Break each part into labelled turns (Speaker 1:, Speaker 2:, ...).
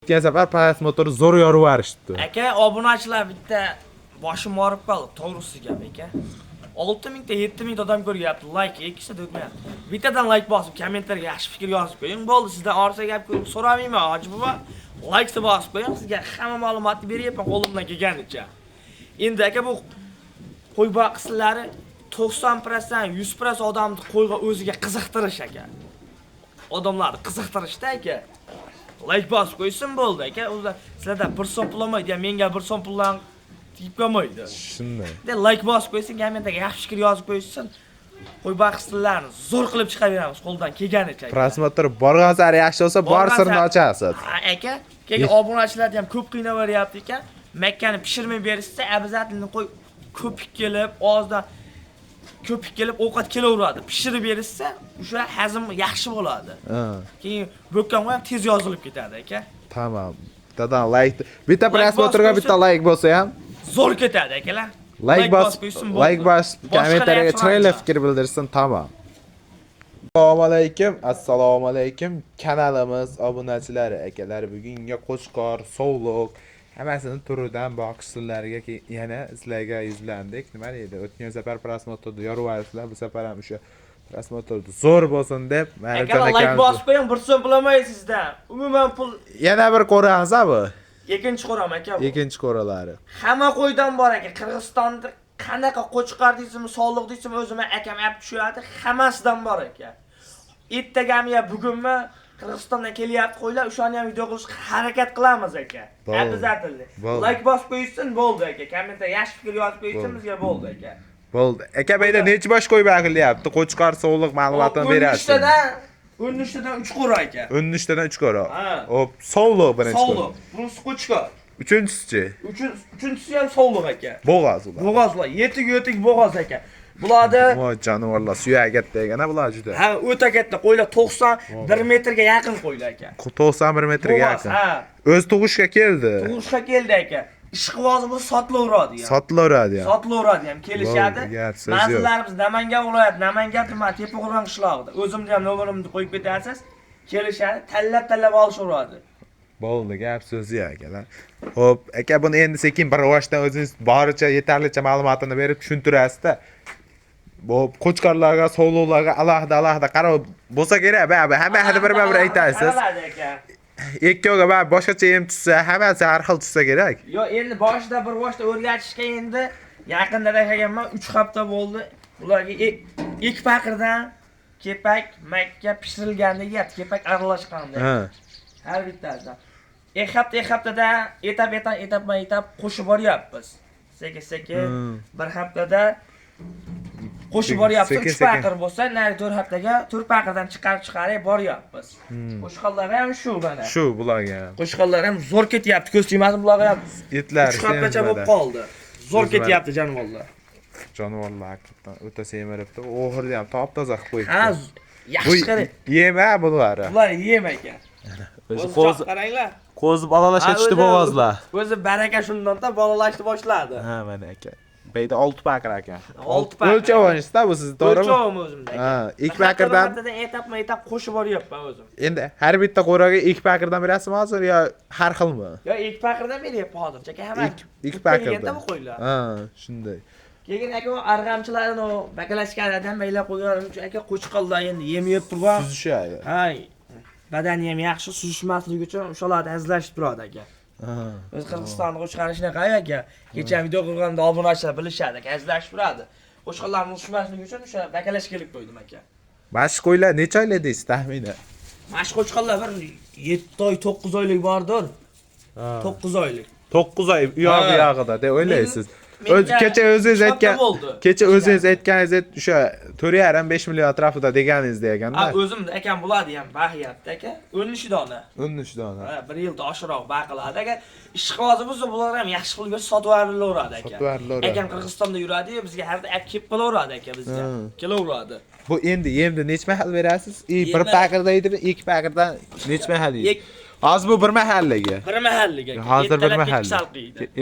Speaker 1: O'tgan safar prosmotr zo'r yorib yuborishdi.
Speaker 2: Aka, obunachilar bitta boshim og'rib qoldi, to'g'risi gap aka. 6000 ta 7000 ta odam ko'ryapti, like ikkisi o'tmayapti. Bittadan like bosib, kommentarga yaxshi fikr yozib qo'ying. Bo'ldi, sizdan orsa gap ko'rib so'ramayman, hoji buva. Like deb bosib qo'ying, sizga hamma ma'lumotni beryapman qo'limdan kelganicha. Endi aka bu qo'y boqishlari 90%, 100% odamni qo'yga o'ziga qiziqtirish aka. Odamlarni qiziqtirishda aka. Like bosib qo'ysin bo'ldi aka. O'zi sizlardan 1 so'm pul olmaydi, menga 1 so'm puldan tiyib qo'ymaydi.
Speaker 1: Shunday.
Speaker 2: De like bosib qo'ysin, kommentga yaxshi fikr yozib qo'ysin. Qo'y boqislarni zo'r qilib chiqaveramiz qo'ldan kelganicha.
Speaker 1: Prosmotr borgan sari yaxshi bo'lsa, bor sirni ochasiz.
Speaker 2: Ha aka, keyin obunachilar ham ko'p qiynavaryapti ekan. Makkani pishirmay berishsa, обязательно qo'y ko'pik kelib, og'izdan ko'pik kelib ovqat kelaveradi. Pishirib berishsa, o'sha hazm yaxshi bo'ladi. Keyin bo'kkanga ham tez yozilib ketadi aka.
Speaker 1: Tamam. Dadan like. Bitta prosmotrga bitta like bo'lsa ham
Speaker 2: zo'r ketadi akalar.
Speaker 1: like bosib, kommentarga chiroyli fikr bildirsin, tamam. Assalomu alaykum. Kanalimiz obunachilari akalar, bugungi qo'chqor, sovliq hammasini turidan boqishlarga yana sizlarga yuzlandik. Nima deydi? O'tgan safar prosmotrni yorib yuborsizlar, bu safar ham o'sha prosmotrni zo'r bo'lsin deb
Speaker 2: Ma'rijan aka like bosib qo'ying, 1 so'm pul olmaysiz sizdan. Umuman pul
Speaker 1: yana bir ko'ramiz bu.
Speaker 2: Ikkinchi ko'ram aka bu.
Speaker 1: Ikkinchi ko'ralari.
Speaker 2: Hamma qo'ydan bor aka. Qirg'izistonda qanaqa qo'chqor deysizmi, sog'liq deysizmi, o'zim akam olib tushadi, hammasidan bor aka. Ertagami ya bugunmi Qirg'izistondan kelyapti qo'ylar, o'shani ham video qilishga harakat qilamiz aka. Обязательно. Like bosib qo'ysin bo'ldi aka. Kommentar yaxshi fikr yozib qo'ysin bizga bo'ldi aka.
Speaker 1: Bo'ldi. Aka beyda necha bosh qo'y baqilyapti? Qo'chqor sog'liq ma'lumotini berasiz.
Speaker 2: 13tadan 3 qo'ra aka.
Speaker 1: 13tadan 3 qo'ra. Hop, sog'liq birinchi qo'ra.
Speaker 2: Sog'liq. Bunisi qo'chqor.
Speaker 1: Uchinchisi.
Speaker 2: Uchinchisi ham sog'liq aka.
Speaker 1: Bo'g'oz ular.
Speaker 2: Bo'g'ozlar, yetik bo'g'oz aka. Bularda
Speaker 1: voy jonivorlar suyak katta ekan, bular juda.
Speaker 2: Ha, o'ta katta qo'ylar 91 metrga yaqin qo'ylar aka.
Speaker 1: 91 metrga yaqin. O'z tug'ishga keldi.
Speaker 2: Tug'ishga keldi aka. Ishqivozi bu sotilaveradi ham.
Speaker 1: Sotilaveradi ham.
Speaker 2: Sotilaveradi ham, kelishadi. Manzillarimiz Namangan viloyati, Namangan tumani Tepaqo'rg'on qishlog'ida. O'zimni ham nomerimni qo'yib ketasiz. Kelishadi, tanlab olishaveradi.
Speaker 1: Bo'ldi, gap so'zi akalar. Xo'p, aka buni endi sekin bir rivojdan o'zingiz boricha yetarlicha ma'lumotini berib tushuntirasiz-da. Bu qo'chqorlarga, sovliqlarga alohida qarab bo'lsa kerak, hamma bir aytasiz. Ikkovga boshqacha em tushsa, hammasi har xil tushsa kerak.
Speaker 2: Yo, endi boshida o'rgatishga endi yaqinda ekanman, 3 hafta bo'ldi. Ularga ikki paqirdan kepak, makka pishirilganda yeyapti, kepak aralashganda. Har bittasidan. Ikki haftada etap qo'shib boryapmiz. Sekin bir haftada qo'shib boryapmiz. 3 paqir bo'lsa, nari 4 haftaga 4 paqirdan chiqarib boryapmiz. Qo'shqonlar ham shu mana.
Speaker 1: Shu bularga.
Speaker 2: Qo'shqonlar ham zo'r ketyapti, ko'z tegmasin bularga ham.
Speaker 1: Etlar
Speaker 2: 3 haftacha bo'lib qoldi. Zo'r ketyapti jonivorlar.
Speaker 1: Jonivorlar haqiqatan o'ta semiribdi. O'g'irni ham top-toza qilib qo'yibdi.
Speaker 2: Ha, yaxshi qarang.
Speaker 1: Yema bular.
Speaker 2: Bular yem ekan.
Speaker 1: O'zi
Speaker 2: qaranglar.
Speaker 1: Qo'zi bolalashga tushdi bo'g'ozlar.
Speaker 2: O'zi baraka shundan-da bolalashni boshladi.
Speaker 1: Ha, mana aka. Beyda 6 paqir ekan.
Speaker 2: 6 paqir.
Speaker 1: O'lchovingizda bu siz to'g'rimi?
Speaker 2: O'lchovim o'zimda.
Speaker 1: Ha, 2 paqirdan
Speaker 2: etap qo'shib boryapman o'zim.
Speaker 1: Endi har bitta qo'raga 2 paqirdan berasizmi hozir yo har xilmi?
Speaker 2: Yo, 2 paqirdan beryapman hozircha. Hamma
Speaker 1: 2 paqirdan. Ha, shunday.
Speaker 2: Keyin aka arg'amchilarni bakalashganlardan baylab qo'yganim uchun aka qo'chqonlar endi yem yeb turgan.
Speaker 1: Suzishadi.
Speaker 2: Ha, badani ham yaxshi suzishmasligi uchun o'shalarni azlashib turadi aka. Biz Qirg'izistonda qo'chqarni shunaqa aka. Kecha video qilganda obunachilar bilishadi aka, azlashib turadi. Qo'chqonlarni suzishmasligi uchun o'sha bakalash kelib qo'ydim aka.
Speaker 1: Mashq qo'ylar necha oylik deysiz taxminan?
Speaker 2: Mashq qo'chqonlar bir 7 oy, 9 oylik bordir. 9 oylik.
Speaker 1: 9 oy uyog'ida deb o'ylaysiz. Kecha o'zingiz aytganingizdek o'sha 4,5 million atrofida deganingiz ekanda.
Speaker 2: Ha, o'zimda akam bo'ladi ham baxyapti aka. 13 dona.
Speaker 1: 13 dona.
Speaker 2: Ha, 1 yilda oshiroq baqiladi aka. Ishqivozi bo'lsa bular ham yaxshi pulga sotib yuborilaveradi aka. Akam Qirg'izistonda yuradi, bizga har doim kelib qolaveradi aka bizga. Kelaveradi.
Speaker 1: Bu endi yemni necha mahal berasiz? Bir paqirda edimi, 2 paqirdan necha mahal yeysiz? Hozir bu bir mahalligi.
Speaker 2: Bir mahalligi.
Speaker 1: Hozir bir mahalla.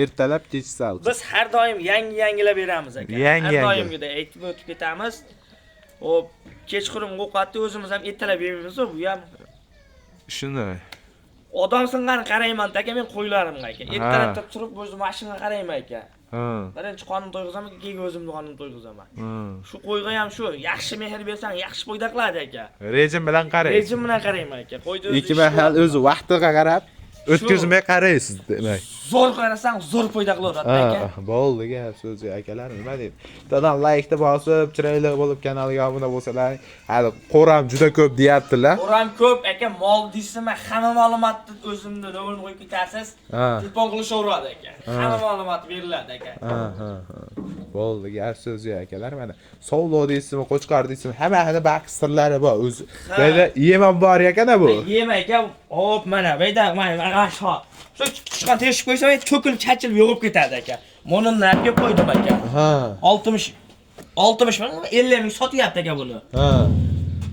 Speaker 1: Ertalab kech salqi.
Speaker 2: Biz har doim yangilab beramiz aka. Har doimgidek aytib o'tib ketamiz. Kechqurun ovqatni o'zimiz ham ertalab yemaymiz, bu ham
Speaker 1: shunday.
Speaker 2: Odamsan qani qarayman aka, men qo'ylarimga aka. Ertalabda turib o'zim mashinaga qarayman aka.
Speaker 1: Ha.
Speaker 2: Birinchi qonim to'yg'izaman, keyin o'zimni qonim to'yg'izaman.
Speaker 1: Ha.
Speaker 2: Shu qo'yga ham shu, yaxshi mehr bersang, yaxshi foyda qiladi aka.
Speaker 1: Rejim bilan qaraysiz.
Speaker 2: Rejim bilan qarayman aka. Qo'ydi
Speaker 1: Ikki mahal o'zi vaqtiga qarab o'tkazmay qaraysiz demak.
Speaker 2: Zo'r qarasang, zo'r foyda qilaveradi aka.
Speaker 1: Bo'ldi gap so'zi akalar, nima deydi? Dadan like-ni bosib, chiroyli bo'lib kanalga obuna bo'lsalar, hali qo'ram juda ko'p deyaptilar.
Speaker 2: Qo'ram ko'p aka, mol deysizmi, hamma ma'lumotni o'zimni nomerni qo'yib ketasiz. Telefon qilishaveradi aka. Hamma ma'lumot beriladi aka.
Speaker 1: Ha. Bo'ldi gap so'zi akalar, mana sovlo deysizmi, qo'chqor deysizmi, hamma baqi sirlari bor o'zi. Bayda yemam bor ekan bu.
Speaker 2: Yema aka, hop mana bayda mana shu. Shu chiqqan teshib qo'ysam, to'kilib chachilib yo'g'ib ketadi aka. Buni narga qo'ydim aka.
Speaker 1: Ha.
Speaker 2: 60 ming, 50 ming sotyapti aka buni.
Speaker 1: Ha.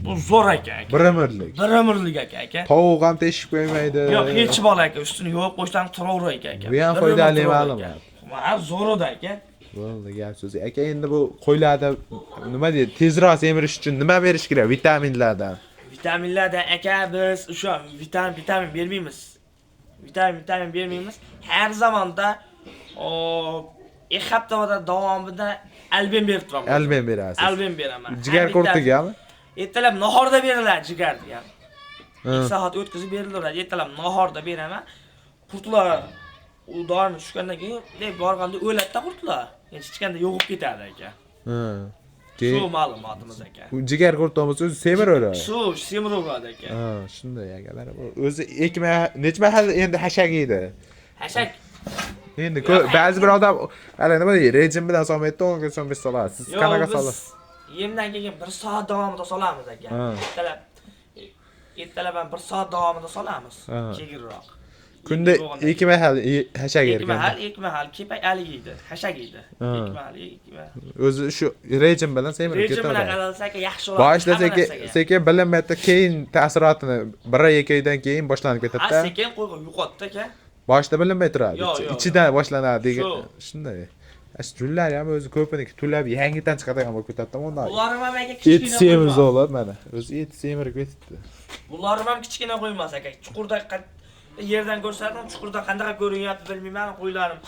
Speaker 2: Bu zo'r aka.
Speaker 1: Bir ömürlük.
Speaker 2: Bir ömürlük aka.
Speaker 1: Tovuq ham teshib qo'ymaydi.
Speaker 2: Yo'q, hech bor aka, ustini yo'q qo'shdan turaverar aka.
Speaker 1: Bu ham foydali ma'lumot.
Speaker 2: Ha, zo'r edi aka.
Speaker 1: Bo'ldi gap so'zi. Aka endi bu qo'ylarda nima deydi? Tezroq semirish uchun nima berish kerak? Vitaminlardan.
Speaker 2: Vitaminlardan aka biz o'sha vitamin bermaymiz. Vitamin bermaymiz. Har zamonda ikki hafta davomida alben berib turamiz.
Speaker 1: Alben berasiz.
Speaker 2: Alben beraman.
Speaker 1: Jigar qurtigami?
Speaker 2: Ertalab nahorda beriladi jigar ham. 2 soat o'tkazib beriladi. Ertalab nahorda beraman. Qurtlar u doim tushgandan keyin deb borganda o'ladida qurtlar. Endi chiqqanda yo'g'ib ketadi aka. Shu ma'lumotimiz aka.
Speaker 1: Bu jigar qurtimiz o'zi semiraveradi.
Speaker 2: Shu semiraveradi aka.
Speaker 1: Shunday akalar. O'zi ekma necha mahal endi hashak yeydi.
Speaker 2: Hashak.
Speaker 1: Endi ba'zi bir odam hali nima deydi? Rejim bilan so'maydi, 10 kun so'ng biz solasiz. Siz qanaqa solasiz?
Speaker 2: Yemdan keyin 1 soat davomida solamiz aka. Ertalab ham 1 soat davomida solamiz. Keyinroq.
Speaker 1: Kunda 2 mahal hashak yerkan.
Speaker 2: 2 mahal kepak ali yeydi, hashak yeydi. 2 mahal.
Speaker 1: O'zi shu rejim bilan semirib ketadi.
Speaker 2: Rejim bilan qaralsa yaxshi bo'ladi.
Speaker 1: Boshida sekin bilinmaydi, keyin ta'sirotini 1-2 oydan keyin boshlanib ketadi-da.
Speaker 2: Sekin qo'yib yo'qotdi aka.
Speaker 1: Boshida bilinmay turadi. Ichidan boshlanadi degan. Shunday. Jullar ham o'zi ko'piniki tulab yangidan chiqadigan bo'lib ketadi-da undan.
Speaker 2: Ularni ham aka kichkina
Speaker 1: semiz bo'ladi mana. O'zi eti semirib ketibdi.
Speaker 2: Ularni ham kichkina qo'ymas aka. Chuqurda yerdan ko'rsatdim, chuqurda qanday ko'rinyapti bilmayman, qo'ylarim.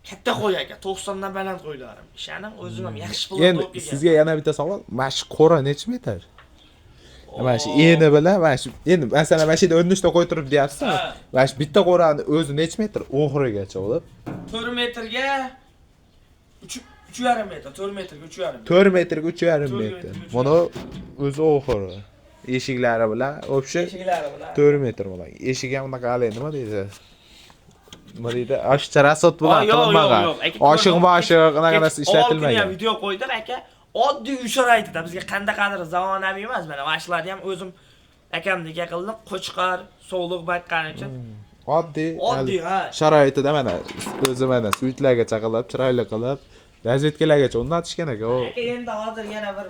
Speaker 2: Katta qo'y aka, 90 dan baland qo'ylarim. Ishaning o'zim ham yaxshi pul olib kelgan.
Speaker 1: Sizga yana bitta savol. Mana shu qo'ra necha metr? Mana shu eni bilan, mana shu endi masalan mana shu yerda 13 ta qo'y turib deyapsiz. Mana shu bitta qo'rani o'zi necha metr oxirigacha bo'lib?
Speaker 2: 4 metrga 3,5 metr, 4 metrga 3,5.
Speaker 1: 4 metrga 3,5 metr. Mana o'zi oxiri. Eshiklari bilan, o'pshi 4 metr bo'ladi. Eshigi ham unaqa hali nima deydi? Nima deydi? Oshcha rasot bilan qilinmagan. Oshiq-moshiq anaqasi ishlatilmagan.
Speaker 2: Video qo'ydik aka. Oddiy uy sharoitida bizga qandaqadir zamonaviy emas. Mana mashlarni ham o'zim akamniki qildim. Qo'chqar, sog'liq baqqani uchun.
Speaker 1: Oddiy sharoitida mana o'zi mana suyitlarga chaqilib, chiroyli qilib, gazetkalargacha o'rnatishgan aka.
Speaker 2: Aka endi hozir yana bir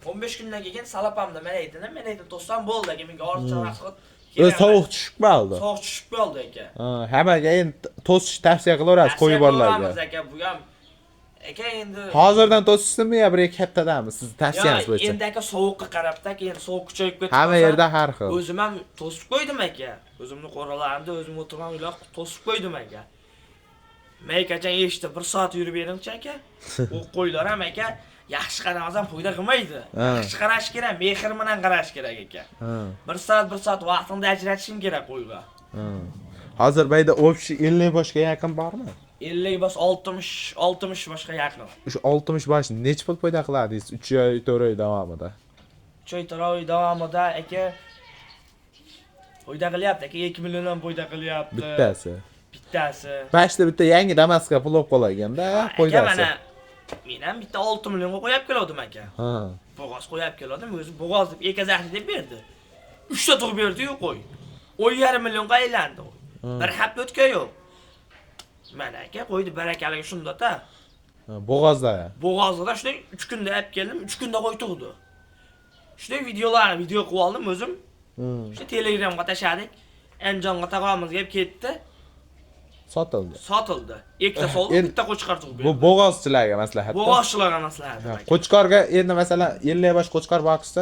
Speaker 2: 15 kundan keyin salapamda men aytdim to'sam bo'ldi aka, menga ortiqcha vaqt.
Speaker 1: O'zi sovuq tushib qoldi.
Speaker 2: Sovuq tushib qoldi aka.
Speaker 1: Hammaga endi to'sish tavsiya qilaverasiz qo'yborlarga.
Speaker 2: Aka bu ham aka endi
Speaker 1: hozirdan to'sishsinmi yo bir ikki haftadanmi siz tavsiyangiz bo'yicha?
Speaker 2: Endi aka sovuqqa qarabda, keyin sovuq kuchayib ketdi.
Speaker 1: Hamma yerda har xil.
Speaker 2: O'zim ham to'sib qo'ydim aka. O'zimni qo'ralarimda o'zim o'tirgan uylar to'sib qo'ydim aka. Maykacha eshitdi 1 soat yurib beringchi aka. U qo'ylar ham aka yaxshi qaramasam foyda qilmaydi. Yaxshi qarash kerak, mehr bilan qarash kerak aka. 1 soat vaqtini ajratishing kerak qo'yga.
Speaker 1: Hozir bayda o'pshi 50 boshga yaqin bormi?
Speaker 2: 50 bosh 60 boshga yaqin.
Speaker 1: O'sha 60 bosh necha pul foyda qiladingiz 3 oy 4 oy davomida?
Speaker 2: 3 oy 4 oy davomida aka foyda qilyapti aka, 2 milliondan foyda qilyapti.
Speaker 1: Bittasi.
Speaker 2: Bashda
Speaker 1: bitta yangi Damas'ga pul olib qolganda foydasi.
Speaker 2: Aka mana men ham bitta 6 millionga qo'yib keldim aka. Bo'g'oz qo'yib keldim, o'zi bo'g'oz deb ekazakni deb berdi. 3 ta tug'ib berdi-yu qo'y. 10,5 millionga aylandi. Bir hafta o'tgan yo'q. Mana aka qo'ydi barakaliga shunda-da.
Speaker 1: Bo'g'ozda.
Speaker 2: Bo'g'ozda shunday 3 kunda olib keldim, 3 kunda qo'y tug'di. Shunday video qilib oldim o'zim. Shu Telegramga tashladik. Anjonga tag'amiz kelib ketdi. Sotildi. Ikkita soldi, bitta qo'chqar tug'ib berdi.
Speaker 1: Bu bo'g'ozchilarga maslahat.
Speaker 2: Bo'g'ozchilarga maslahat.
Speaker 1: Qo'chqarga endi masalan 50 bosh qo'chqar boqsa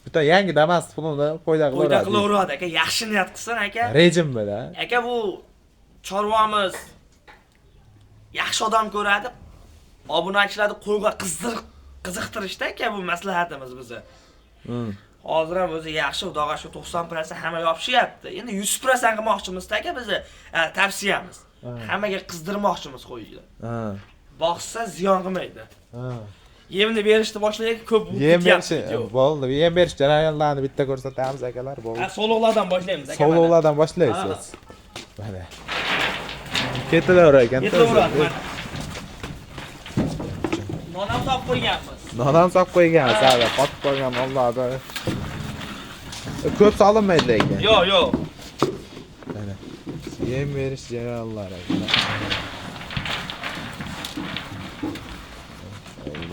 Speaker 1: Bitta yangi Damas pulini qo'yda
Speaker 2: Qo'yda
Speaker 1: qilaveradi.
Speaker 2: qilaveradi aka, yaxshi niyat qilsin aka.
Speaker 1: Rejim bilan.
Speaker 2: Aka bu chorvamiz yaxshi odam ko'radi. Obunachilarni qo'yga qiziqtirishda aka bu maslahatimiz bizni. Hozir ham o'zi yaxshi, xudoga shu 90% hamma yopishyapti. Endi 100% qilmoqchimiz aka bizni tavsiyamiz. Hammaga qizdirmoqchimiz qo'yni. Boqsa ziyon qilmaydi. Yemni berishni boshlaylik, ko'p
Speaker 1: Yem berish bo'ldi. Yem berish jarayonlarini bitta ko'rsatamiz akalar, bo'ldi.
Speaker 2: Sovliqlardan boshlaymiz aka.
Speaker 1: Sovliqlardan boshlaysiz. Mana. Ketilaver ekan.
Speaker 2: Ketilaveradi. Non ham solib qo'yganmiz.
Speaker 1: Non ham solib qo'yganmiz, hali qotib qolgan Allohda. Ko'p solinmaydi lekin.
Speaker 2: Yo'q.
Speaker 1: Mana. Yem berish jarayonlari.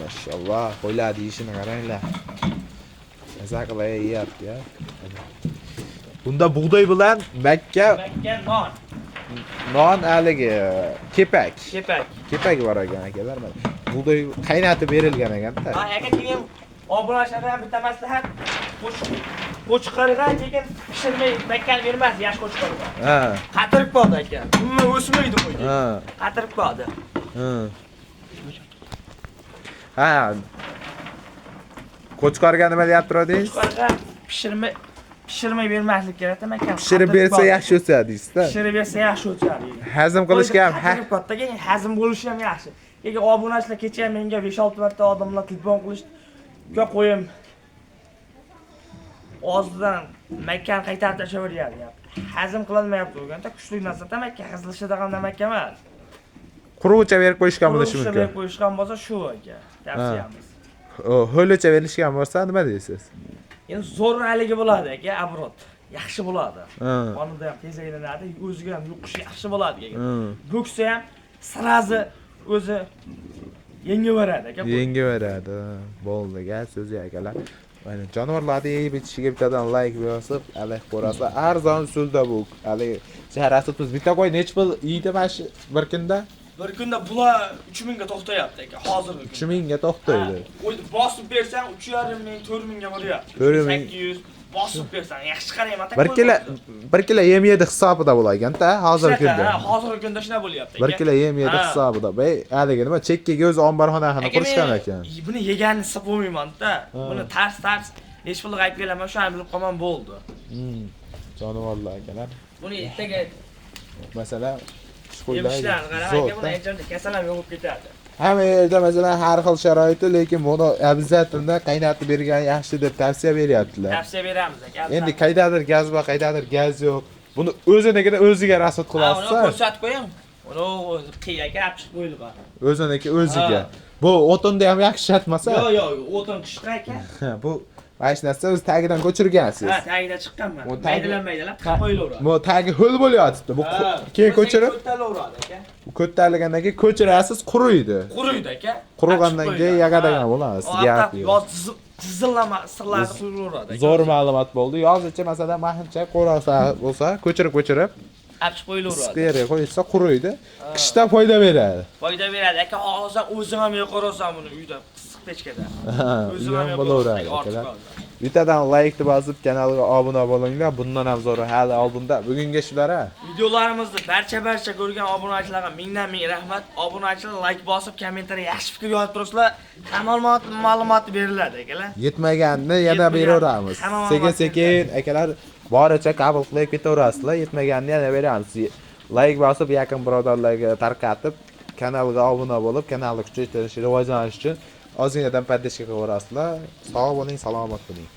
Speaker 1: Maşallah, qo'ylar deyishini qaranglar. Maza qilay yeyapti ya. Bunda bug'doy bilan Makka
Speaker 2: non.
Speaker 1: non haligi kepak.
Speaker 2: Kepak
Speaker 1: Bor ekan akalar mana. Bug'doy qaynatib berilgan ekan-da.
Speaker 2: Ha, aka keyin obunachilarga ham bitta maslahat. Qo'chqarga keyin pishirmay Makkani bermas, yosh qo'chqarga.
Speaker 1: Ha.
Speaker 2: Qatirib qoldi aka. Umuman o'smaydi qo'ydi.
Speaker 1: Ha.
Speaker 2: Qatirib qoldi.
Speaker 1: Ha. Qo'chqarga nima deyapti rodingiz?
Speaker 2: Qo'chqarga pishirmay bermaslik kerak ekan.
Speaker 1: Pishirib bersa yaxshi o'sadi deysiz-da.
Speaker 2: Pishirib bersa yaxshi o'sadi.
Speaker 1: Hazm qilishga ham
Speaker 2: kattaga hazm bo'lishi ham yaxshi. Lekin obunachilar kecha ham menga 5-6 marta odamlar telefon qilishdi. "Uka qo'yim. Ozdan Makkani qaytarib tashlaveryapti." Hazm qilolmayapti o'ganda, kuchli narsa Makka hazilishadigan Makka emas.
Speaker 1: quruqcha berib qo'yishgan bo'lishi
Speaker 2: Quruqcha
Speaker 1: mumkin.
Speaker 2: berib qo'yishgan bo'lsa shu aka. Tavsiyamiz.
Speaker 1: Ho'licha berishgan bo'lsa nima deysiz?
Speaker 2: Endi zo'r haligi bo'ladi aka, abrot. Yaxshi bo'ladi. Qonida ham tez aylanadi, o'ziga ham yuqish yaxshi bo'ladi aka. Bo'ksa ham sirazi o'zi yengaveradi aka.
Speaker 1: Yengaveradi. Bo'ldi, gap so'zi akalar. Mana jonivorlarni yeyib itishiga bittadan like bosib, alayh ko'rasa, arzon usulda bu. Hali shaharasi tuz bitta qo'y nech pul yeydi mana shu bir kunda?
Speaker 2: Bir kunda bular 3000 ga to'xtayapti aka, hozirgi kunda.
Speaker 1: 3000 ga to'xtaydi.
Speaker 2: Qo'yni bosib bersang 3500 ming, 4000 ga bo'lyapti. 800 bosib bersang yaxshi qarayman aka.
Speaker 1: Bir kilo yem yedi hisobida bo'lar ekanda, hozirgi kunda.
Speaker 2: Hozirgi kunda shuna bo'lyapti aka.
Speaker 1: 1 kilo yem yedi hisobida. Bey, haligi nima chekkaga o'zi omborxonani qurishgan ekan.
Speaker 2: Buni yeganini hesab bo'lmayman-da. Buni tars nech pulga aytib kelaman, shuni bilib qolman bo'ldi.
Speaker 1: Jonivorlar akalar.
Speaker 2: Buni ertaga
Speaker 1: Masalan,
Speaker 2: yemishlarni qarang, buni aytganda kasal ham yo'qib ketadi.
Speaker 1: Hamma yerda masalan har xil sharoitda, lekin buni обязательно qaynatib bergan yaxshi deb tavsiya beryaptilar.
Speaker 2: Tavsiya beramiz aka.
Speaker 1: Endi qaydadir gaz bor, qaydadir gaz yo'q. Buni o'zinikida o'ziga rasod qilasiz.
Speaker 2: Uni ko'rsatib qo'ying. Uni o'zi qiyaga olib chiqib qo'yilgan.
Speaker 1: O'ziniki o'ziga. Bu o'tinda ham yaxshi shatmasa?
Speaker 2: Yo'q, o'tin qishqa aka.
Speaker 1: Bu mashinasi o'z tagidan ko'chirgansiz.
Speaker 2: Ha, tagidan chiqqanman. Maydalan qo'yilaveradi.
Speaker 1: Bu tagi ho'l bo'lyapti. Bu keyin ko'chirib
Speaker 2: ko'taraveradi aka.
Speaker 1: Bu ko'tarilgandan keyin ko'chirasiz, quriydi.
Speaker 2: Quriydi aka.
Speaker 1: Qurigandan keyin yagadagan bo'ladi. Gap yo'q.
Speaker 2: Yoz tizillama sirlarni qo'yilaveradi aka.
Speaker 1: Zo'r ma'lumot bo'ldi. Yozgacha masalan mahincha qo'rasa bo'lsa, ko'chirib
Speaker 2: olib chiqib qo'yilaveradi.
Speaker 1: Sqerga qo'ysa quriydi. Qishda foyda beradi.
Speaker 2: Foyda beradi aka. Hozir o'zim ham yo'qorasan buni uyda issiq pechkada.
Speaker 1: O'zim ham bo'laveradi akalar. Bittadan like bosib kanalga obuna bo'linglar. Bundan ham zo'r hali oldinda. Bugunga shular ha.
Speaker 2: Videolarimizni barcha ko'rgan obunachilarga mingdan-ming rahmat. Obunachilar like bosib, kommentariya yaxshi fikr yozib turibsizlar. Ma'lumot beriladi akalar.
Speaker 1: Yetmaganni yana beraveramiz. Sekin-sekin akalar boricha qabul qilib ketaverasizlar. Yetmaganni yana beramiz. Like bosib, yaqin birodarlarga tarqatib, kanalga obuna bo'lib, kanalni kuchaytirish, rivojlanish uchun ozginadan podдержка qilaverasizlar. Sog' bo'ling, salomat bo'ling.